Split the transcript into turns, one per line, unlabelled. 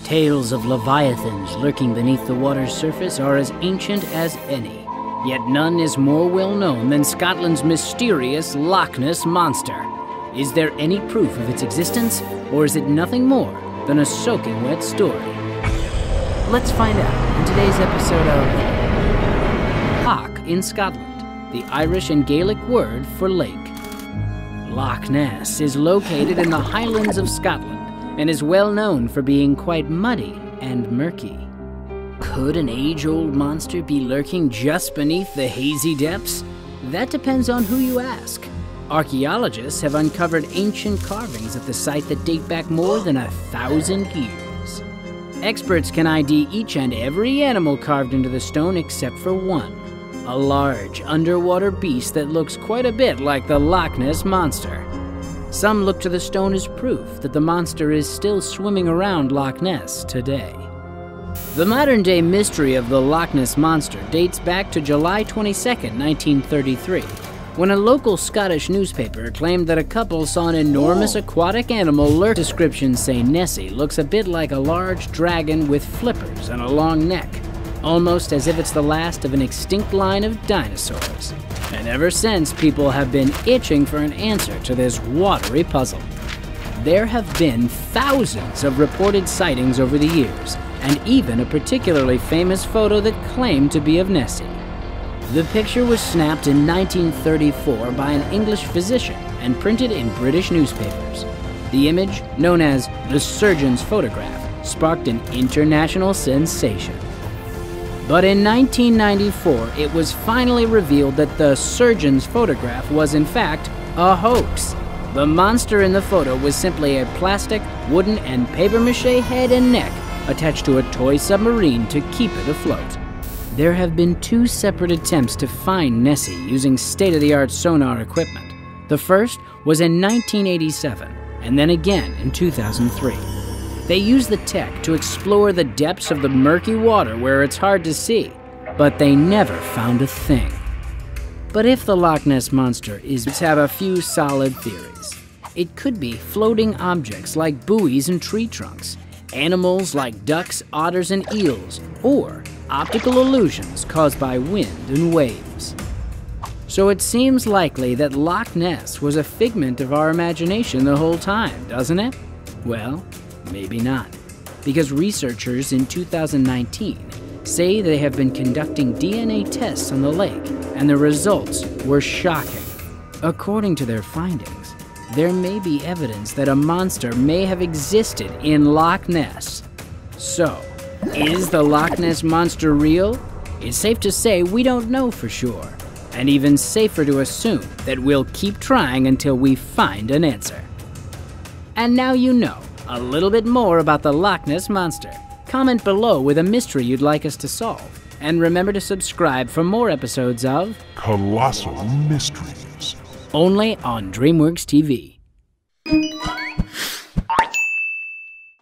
Tales of leviathans lurking beneath the water's surface are as ancient as any. Yet none is more well known than Scotland's mysterious Loch Ness Monster. Is there any proof of its existence, or is it nothing more than a soaking wet story? Let's find out in today's episode of Loch in Scotland, the Irish and Gaelic word for lake. Loch Ness is located in the Highlands of Scotland and is well known for being quite muddy and murky. Could an age-old monster be lurking just beneath the hazy depths? That depends on who you ask. Archaeologists have uncovered ancient carvings at the site that date back more than 1,000 years. Experts can ID each and every animal carved into the stone except for one, a large underwater beast that looks quite a bit like the Loch Ness Monster. Some look to the stone as proof that the monster is still swimming around Loch Ness today. The modern-day mystery of the Loch Ness Monster dates back to July 22, 1933, when a local Scottish newspaper claimed that a couple saw an enormous aquatic animal lurk. Descriptions say Nessie looks a bit like a large dragon with flippers and a long neck, almost as if it's the last of an extinct line of dinosaurs. And ever since, people have been itching for an answer to this watery puzzle. There have been thousands of reported sightings over the years, and even a particularly famous photo that claimed to be of Nessie. The picture was snapped in 1934 by an English physician and printed in British newspapers. The image, known as the surgeon's photograph, sparked an international sensation. But in 1994, it was finally revealed that the surgeon's photograph was in fact a hoax. The monster in the photo was simply a plastic, wooden, and papier-mâché head and neck attached to a toy submarine to keep it afloat. There have been two separate attempts to find Nessie using state-of-the-art sonar equipment. The first was in 1987, and then again in 2003. They used the tech to explore the depths of the murky water where it's hard to see, but they never found a thing. But if the Loch Ness Monster is to have a few solid theories. It could be floating objects like buoys and tree trunks, animals like ducks, otters, and eels, or optical illusions caused by wind and waves. So it seems likely that Loch Ness was a figment of our imagination the whole time, doesn't it? Well, maybe not, because researchers in 2019 say they have been conducting DNA tests on the lake, and the results were shocking. According to their findings, there may be evidence that a monster may have existed in Loch Ness. So, is the Loch Ness Monster real? It's safe to say we don't know for sure, and even safer to assume that we'll keep trying until we find an answer. And now you know a little bit more about the Loch Ness Monster. Comment below with a mystery you'd like us to solve. And remember to subscribe for more episodes of
Colossal Mysteries.
Only on DreamWorks TV.